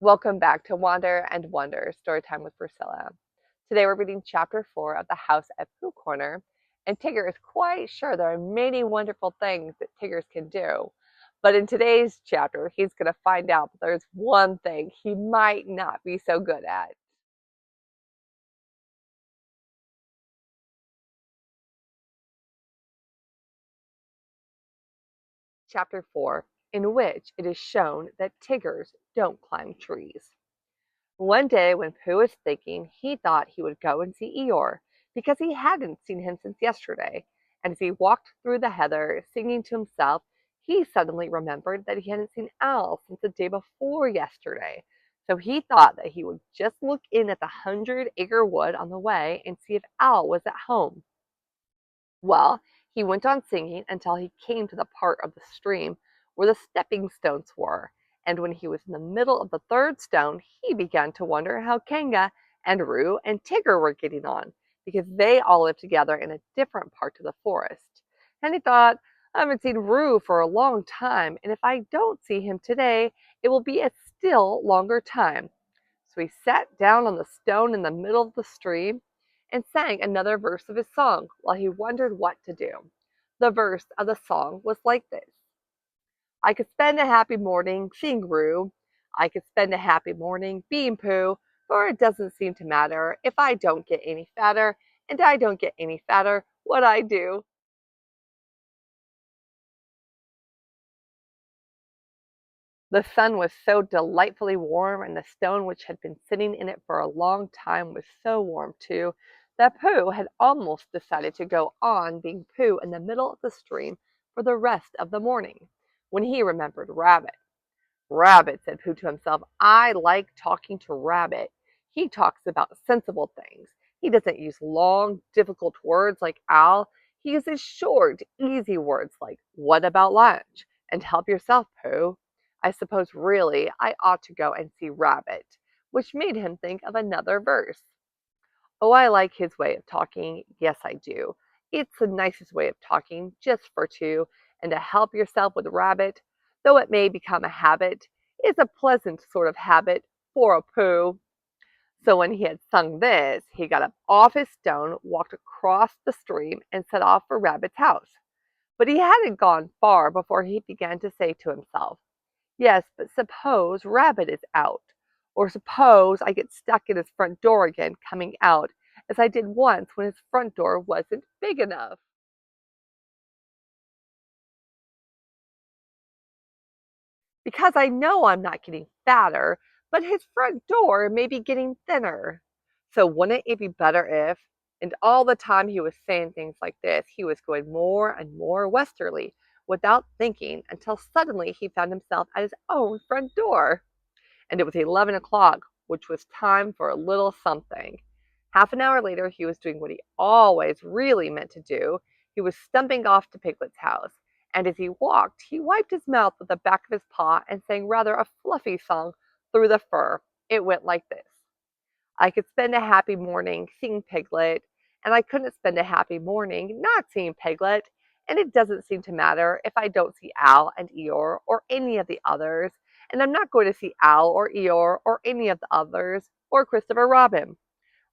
Welcome back to Wander and Wonder Storytime with Priscilla. Today we're reading Chapter 4 of The House at Pooh Corner, and Tigger is quite sure there are many wonderful things that Tiggers can do. But in today's chapter, he's going to find out that there's one thing he might not be so good at. Chapter 4, in which it is shown that Tiggers don't climb trees. One day when Pooh was thinking, he thought he would go and see Eeyore, because he hadn't seen him since yesterday, and as he walked through the heather, singing to himself, he suddenly remembered that he hadn't seen Owl since the day before yesterday. So he thought that he would just look in at the 100-acre wood on the way and see if Owl was at home. Well, he went on singing until he came to the part of the stream where the stepping stones were, and when he was in the middle of the third stone, he began to wonder how Kanga and Roo and Tigger were getting on, because they all lived together in a different part of the forest. And he thought, I haven't seen Roo for a long time, and if I don't see him today, it will be a still longer time. So he sat down on the stone in the middle of the stream and sang another verse of his song while he wondered what to do. The verse of the song was like this: I could spend a happy morning seeing Roo. I could spend a happy morning being Pooh, for it doesn't seem to matter if I don't get any fatter, and I don't get any fatter what I do. The sun was so delightfully warm, and the stone which had been sitting in it for a long time was so warm too, that Pooh had almost decided to go on being Pooh in the middle of the stream for the rest of the morning, when he remembered Rabbit. Rabbit, said Pooh to himself, I like talking to Rabbit. He talks about sensible things. He doesn't use long, difficult words like Owl. He uses short, easy words like, what about lunch? And help yourself, Pooh. I suppose really I ought to go and see Rabbit, which made him think of another verse. Oh, I like his way of talking. Yes, I do. It's the nicest way of talking, just for two, and to help yourself with Rabbit, though it may become a habit, is a pleasant sort of habit for a Pooh. So when he had sung this, he got up off his stone, walked across the stream, and set off for Rabbit's house. But he hadn't gone far before he began to say to himself, yes, but suppose Rabbit is out, or suppose I get stuck in his front door again coming out, as I did once when his front door wasn't big enough. Because I know I'm not getting fatter, but his front door may be getting thinner. So wouldn't it be better if, and all the time he was saying things like this, he was going more and more westerly without thinking until suddenly he found himself at his own front door. And it was 11 o'clock, which was time for a little something. Half an hour later, he was doing what he always really meant to do. He was stumping off to Piglet's house, and as he walked, he wiped his mouth with the back of his paw and sang rather a fluffy song through the fur. It went like this: I could spend a happy morning seeing Piglet, and I couldn't spend a happy morning not seeing Piglet, and it doesn't seem to matter if I don't see Al and Eeyore or any of the others, and I'm not going to see Al or Eeyore or any of the others or Christopher Robin.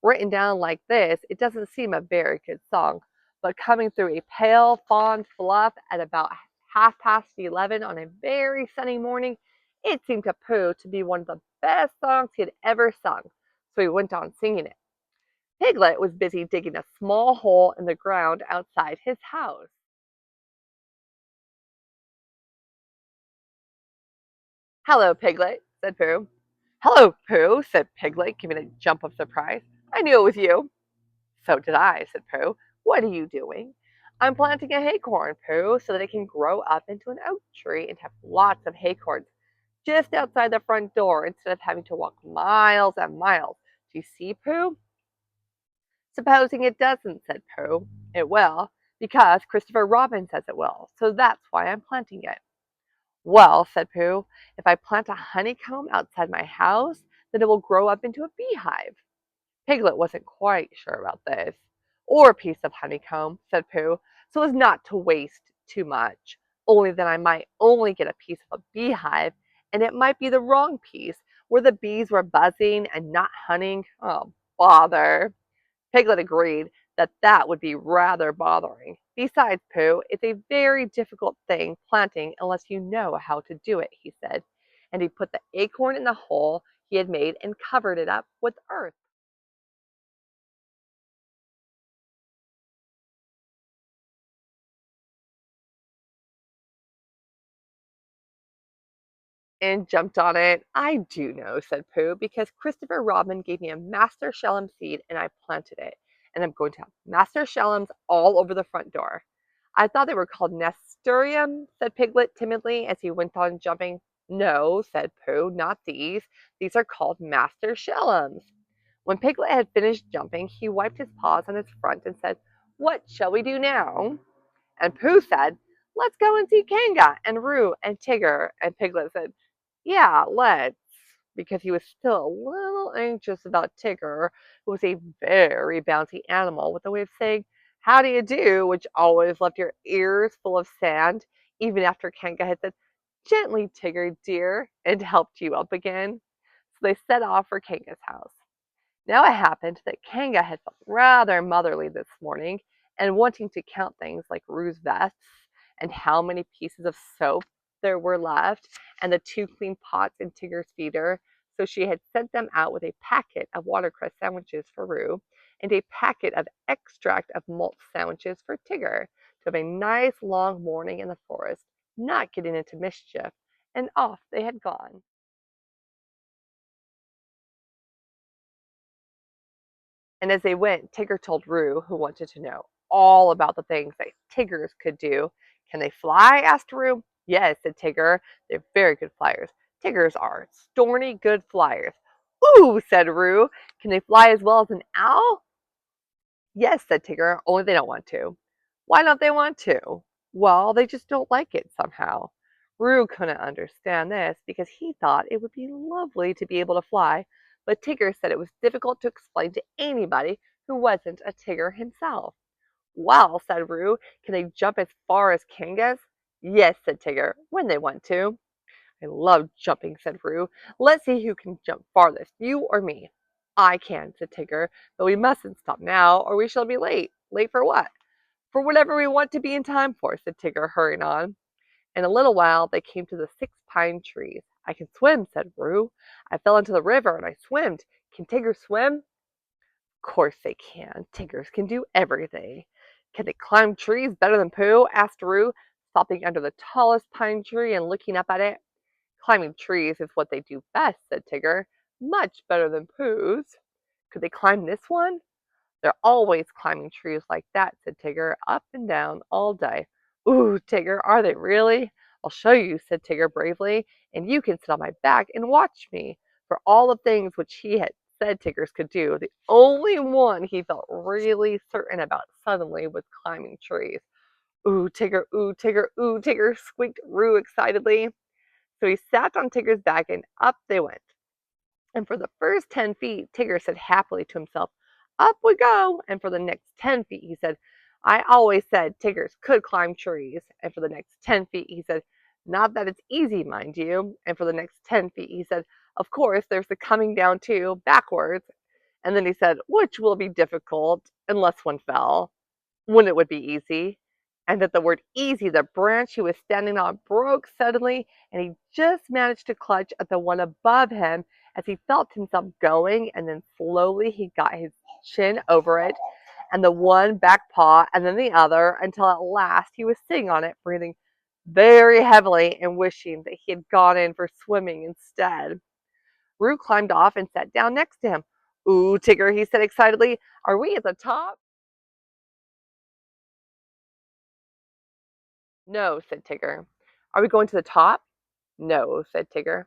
Written down like this, it doesn't seem a very good song, but coming through a pale fawn fluff at about 11:30 on a very sunny morning, it seemed to Pooh to be one of the best songs he had ever sung, so he went on singing it. Piglet was busy digging a small hole in the ground outside his house. Hello, Piglet, said Pooh. Hello, Pooh, said Piglet, giving a jump of surprise. I knew it was you. So did I, said Pooh. What are you doing? I'm planting a haycorn, Pooh, so that it can grow up into an oak tree and have lots of haycorns just outside the front door instead of having to walk miles and miles. Do you see, Pooh? Supposing it doesn't, said Pooh. It will, because Christopher Robin says it will, so that's why I'm planting it. Well, said Pooh, if I plant a honeycomb outside my house, then it will grow up into a beehive. Piglet wasn't quite sure about this. Or a piece of honeycomb, said Pooh, so as not to waste too much. Only then I might only get a piece of a beehive, and it might be the wrong piece, where the bees were buzzing and not hunting? Oh, bother. Piglet agreed that that would be rather bothering. Besides, Pooh, it's a very difficult thing planting unless you know how to do it, he said. And he put the acorn in the hole he had made and covered it up with earth. And jumped on it. I do know, said Pooh, because Christopher Robin gave me a master shellum seed and I planted it. And I'm going to have master shellums all over the front door. I thought they were called nasturtium, said Piglet timidly as he went on jumping. No, said Pooh, not these. These are called master shellums. When Piglet had finished jumping, he wiped his paws on his front and said, What shall we do now? And Pooh said, Let's go and see Kanga and Roo and Tigger. And Piglet said, Yeah, let's, because he was still a little anxious about Tigger, who was a very bouncy animal with a way of saying, How do you do, which always left your ears full of sand, even after Kanga had said, Gently, Tigger, dear, and helped you up again. So they set off for Kanga's house. Now it happened that Kanga had felt rather motherly this morning, and wanting to count things like Rue's vests and how many pieces of soap there were left, and the 2 clean pots in Tigger's feeder, so she had sent them out with a packet of watercress sandwiches for Rue and a packet of extract of malt sandwiches for Tigger, to have a nice long morning in the forest, not getting into mischief, and off they had gone. And as they went, Tigger told Roo, who wanted to know all about the things that Tiggers could do. Can they fly? Asked Roo. Yes, said Tigger. They're very good flyers. Tiggers are stormy good flyers. Ooh, said Roo. Can they fly as well as an owl? Yes, said Tigger, only they don't want to. Why don't they want to? Well, they just don't like it somehow. Roo couldn't understand this because he thought it would be lovely to be able to fly, but Tigger said it was difficult to explain to anybody who wasn't a Tigger himself. Well, said Roo, can they jump as far as Kangas? Yes, said Tigger, when they want to. I love jumping, said Roo. Let's see who can jump farthest, you or me. I can, said Tigger, but we mustn't stop now, or we shall be late. Late for what? For whatever we want to be in time for, said Tigger, hurrying on. In a little while they came to the 6 pine trees. I can swim, said Roo. I fell into the river and I swam. Can Tigger swim? Of course they can. Tiggers can do everything. Can they climb trees better than Pooh? Asked Roo, stopping under the tallest pine tree and looking up at it. Climbing trees is what they do best, said Tigger. Much better than Pooh's. Could they climb this one? They're always climbing trees like that, said Tigger, up and down all day. Ooh, Tigger, are they really? I'll show you, said Tigger bravely, and you can sit on my back and watch me. For all the things which he had said Tiggers could do, the only one he felt really certain about suddenly was climbing trees. Ooh, Tigger, squeaked Roo excitedly. So he sat on Tigger's back and up they went. And for the first 10 feet, Tigger said happily to himself, Up we go. And for the next 10 feet, he said, I always said Tiggers could climb trees. And for the next 10 feet, he said, Not that it's easy, mind you. And for the next 10 feet, he said, Of course, there's the coming down too, backwards. And then he said, Which will be difficult unless one fell, when it would be easy. And at the word easy, the branch he was standing on broke suddenly, and he just managed to clutch at the one above him as he felt himself going, and then slowly he got his chin over it, and the one back paw, and then the other, until at last he was sitting on it, breathing very heavily and wishing that he had gone in for swimming instead. Roo climbed off and sat down next to him. Ooh, Tigger, he said excitedly, are we at the top? No, said Tigger. Are we going to the top? No, said Tigger.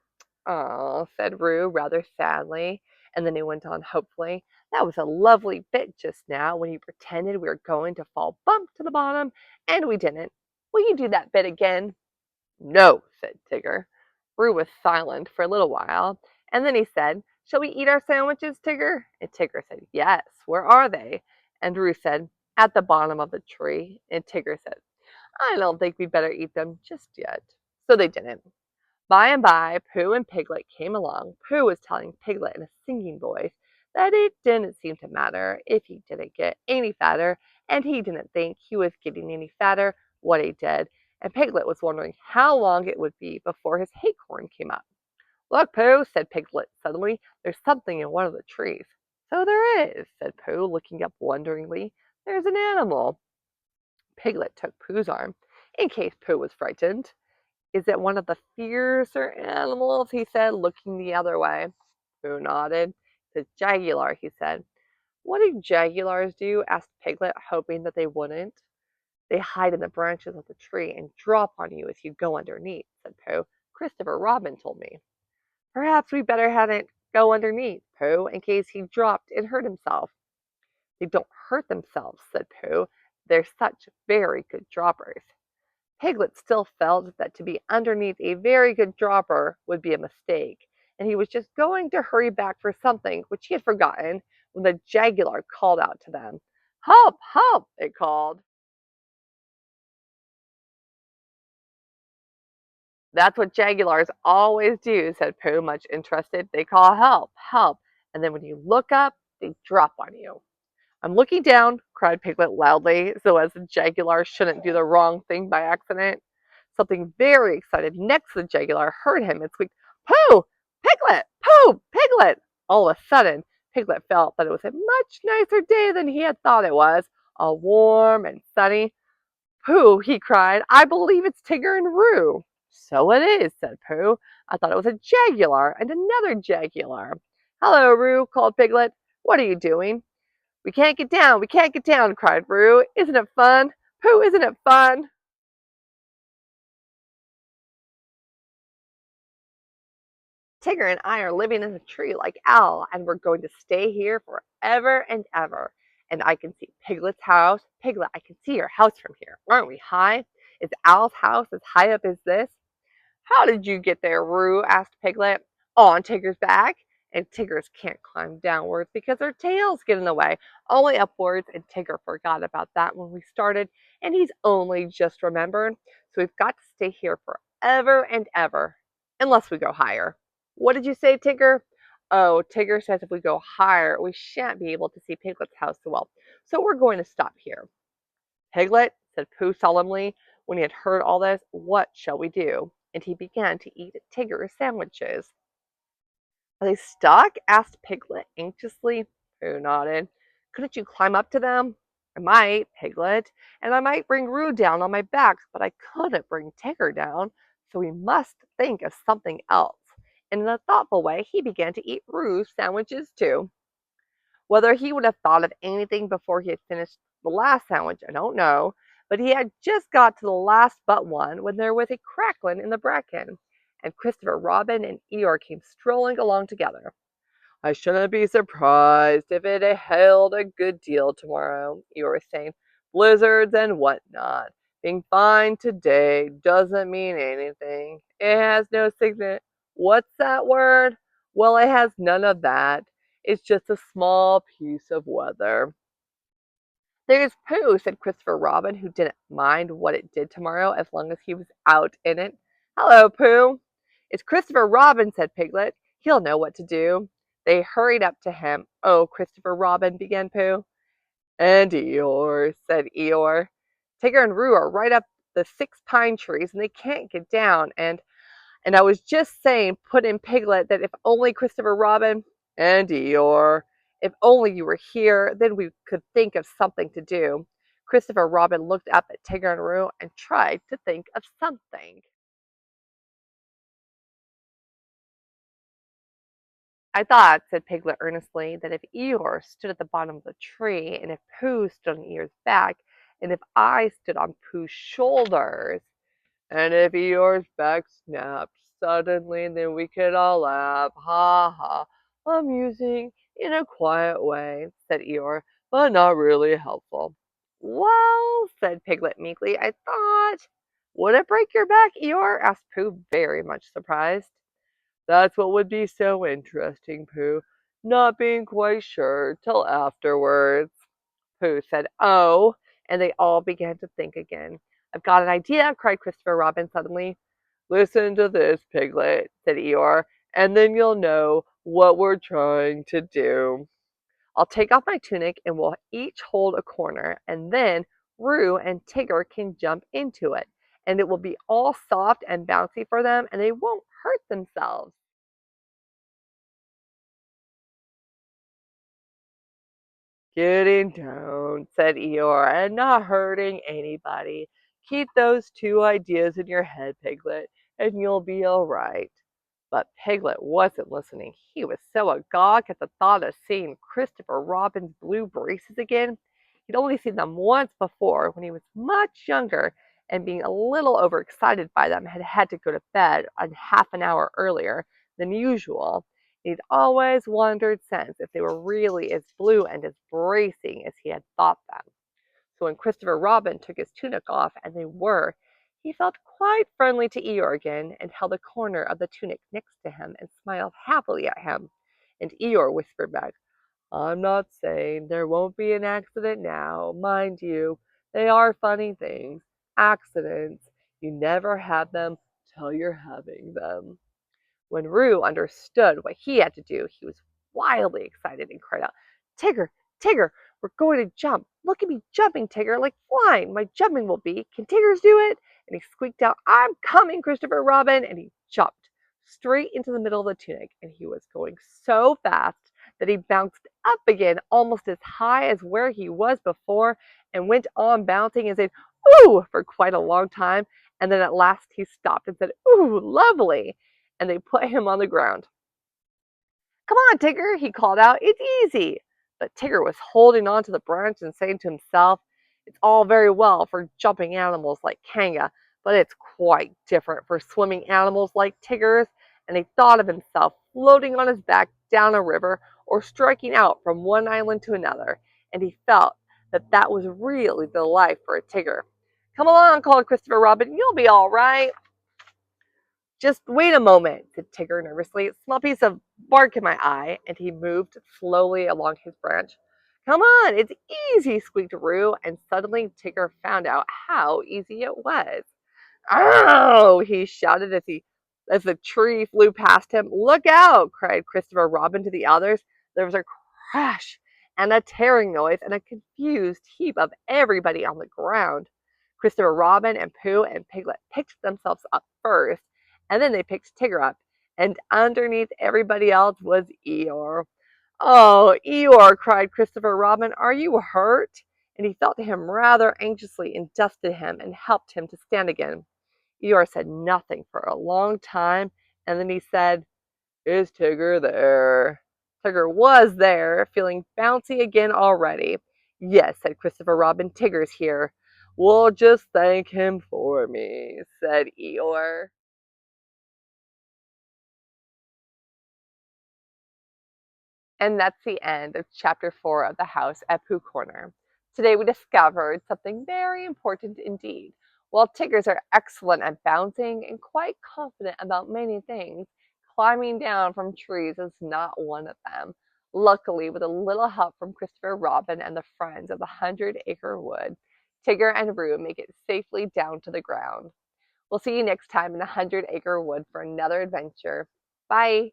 Oh, said Roo rather sadly, and then he went on hopefully. That was a lovely bit just now when you pretended we were going to fall bump to the bottom, and we didn't. Will you do that bit again? No, said Tigger. Roo was silent for a little while, and then he said, Shall we eat our sandwiches, Tigger? And Tigger said, Yes, where are they? And Roo said, At the bottom of the tree. And Tigger said, I don't think we'd better eat them just yet. So they didn't. By and by, Pooh and Piglet came along. Pooh was telling Piglet in a singing voice that it didn't seem to matter if he didn't get any fatter, and he didn't think he was getting any fatter what he did. And Piglet was wondering how long it would be before his acorn came up. Look, Pooh, said Piglet suddenly, there's something in one of the trees. So there is, said Pooh, looking up wonderingly. There's an animal. Piglet took Pooh's arm, in case Pooh was frightened. Is it one of the fiercer animals? He said, looking the other way. Pooh nodded. It's a jaguar, he said. What do jaguars do? Asked Piglet, hoping that they wouldn't. They hide in the branches of the tree and drop on you if you go underneath, said Pooh. Christopher Robin told me. Perhaps we better hadn't go underneath, Pooh, in case he dropped and hurt himself. They don't hurt themselves, said Pooh. They're such very good droppers. Piglet still felt that to be underneath a very good dropper would be a mistake, and he was just going to hurry back for something which he had forgotten when the jaguar called out to them. Help! Help! It called. That's what jaguars always do, said Pooh, much interested. They call help, help, and then when you look up, they drop on you. I'm looking down, cried Piglet loudly, so as the jaguar shouldn't do the wrong thing by accident. Something very excited next to the jaguar heard him and squeaked, Pooh! Piglet! Pooh! Piglet! All of a sudden, Piglet felt that it was a much nicer day than he had thought it was, all warm and sunny. Pooh, he cried, I believe it's Tigger and Roo. So it is, said Pooh. I thought it was a jaguar and another jaguar. Hello, Roo, called Piglet. What are you doing? We can't get down, we can't get down, cried Roo. Isn't it fun? Pooh, isn't it fun? Tigger and I are living in a tree like Owl, and we're going to stay here forever and ever. And I can see Piglet's house. Piglet, I can see your house from here. Aren't we high? Is Owl's house as high up as this? How did you get there, Roo? Asked Piglet. On Tigger's back. And Tiggers can't climb downwards because their tails get in the way, only upwards. And Tigger forgot about that when we started, and he's only just remembered. So we've got to stay here forever and ever, unless we go higher. What did you say, Tigger? Oh, Tigger says if we go higher, we shan't be able to see Piglet's house so well. So we're going to stop here. Piglet, said Pooh solemnly, when he had heard all this, what shall we do? And he began to eat Tigger's sandwiches. Are they stuck? Asked Piglet anxiously. Pooh nodded. Couldn't you climb up to them? I might, Piglet, and I might bring Roo down on my back, but I couldn't bring Tigger down, so we must think of something else. And in a thoughtful way, he began to eat Roo's sandwiches too. Whether he would have thought of anything before he had finished the last sandwich, I don't know, but he had just got to the last but one when there was a crackling in the bracken, and Christopher Robin and Eeyore came strolling along together. I shouldn't be surprised if it hailed a good deal tomorrow, Eeyore was saying. Blizzards and whatnot. Being fine today doesn't mean anything. It has no significance. What's that word? Well, it has none of that. It's just a small piece of weather. There's Pooh, said Christopher Robin, who didn't mind what it did tomorrow as long as he was out in it. Hello, Pooh. It's Christopher Robin, said Piglet. He'll know what to do. They hurried up to him. Oh, Christopher Robin, began Pooh. And Eeyore, said Eeyore. Tigger and Roo are right up the 6 pine trees, and they can't get down, and I was just saying, put in Piglet, that if only Christopher Robin and Eeyore, if only you were here, then we could think of something to do. Christopher Robin looked up at Tigger and Roo and tried to think of something. I thought, said Piglet earnestly, that if Eeyore stood at the bottom of the tree, and if Pooh stood on Eeyore's back, and if I stood on Pooh's shoulders, and if Eeyore's back snapped suddenly, then we could all laugh, ha ha, amusing in a quiet way, said Eeyore, but not really helpful. Well, said Piglet meekly, I thought. Would it break your back, Eeyore? Asked Pooh, very much surprised. That's what would be so interesting, Pooh, not being quite sure till afterwards. Pooh said, oh, and they all began to think again. I've got an idea, cried Christopher Robin suddenly. "Listen to this, Piglet," said Eeyore, "and then you'll know what we're trying to do. I'll take off my tunic and we'll each hold a corner, and then Roo and Tigger can jump into it, and it will be all soft and bouncy for them, and they won't hurt themselves." "Getting down," said Eeyore, "and not hurting anybody. Keep those two ideas in your head, Piglet, and you'll be all right." But Piglet wasn't listening. He was so agog at the thought of seeing Christopher Robin's blue braces again. He'd only seen them once before when he was much younger, and being a little overexcited by them had had to go to bed half an hour earlier than usual. He'd always wondered since if they were really as blue and as bracing as he had thought them. So when Christopher Robin took his tunic off, and they were, he felt quite friendly to Eeyore again, and held a corner of the tunic next to him and smiled happily at him. And Eeyore whispered back, "I'm not saying there won't be an accident now. Mind you, they are funny things. Accidents. You never have them till you're having them." When Roo understood what he had to do, he was wildly excited and cried out, "Tigger, Tigger, we're going to jump. Look at me jumping, Tigger, like flying. My jumping will be. Can Tiggers do it?" And he squeaked out, "I'm coming, Christopher Robin." And he jumped straight into the middle of the tunic. And he was going so fast that he bounced up again almost as high as where he was before, and went on bouncing and saying, "Ooh," for quite a long time. And then at last he stopped and said, "Ooh, lovely." And they put him on the ground. "Come on, Tigger," he called out. "It's easy." But Tigger was holding on to the branch and saying to himself, "It's all very well for jumping animals like Kanga, but it's quite different for swimming animals like Tiggers." And he thought of himself floating on his back down a river, or striking out from one island to another, and he felt that that was really the life for a Tigger. "Come along," called Christopher Robin. "You'll be all right." "Just wait a moment," said Tigger nervously. "A small piece of bark in my eye," and he moved slowly along his branch. "Come on, it's easy," squeaked Roo, and suddenly Tigger found out how easy it was. "Ow!" he shouted as the tree flew past him. "Look out!" cried Christopher Robin to the others. There was a crash and a tearing noise and a confused heap of everybody on the ground. Christopher Robin and Pooh and Piglet picked themselves up first, and then they picked Tigger up, and underneath everybody else was Eeyore. "Oh, Eeyore!" cried Christopher Robin. "Are you hurt?" And he felt him rather anxiously and dusted him and helped him to stand again. Eeyore said nothing for a long time, and then he said, "Is Tigger there?" Tigger was there, feeling bouncy again already. "Yes," said Christopher Robin, "Tigger's here." "Well, just thank him for me," said Eeyore. And that's the end of chapter 4 of The House at Pooh Corner. Today we discovered something very important indeed. While Tiggers are excellent at bouncing and quite confident about many things, climbing down from trees is not one of them. Luckily, with a little help from Christopher Robin and the friends of the Hundred Acre Wood, Tigger and Roo make it safely down to the ground. We'll see you next time in the Hundred Acre Wood for another adventure. Bye!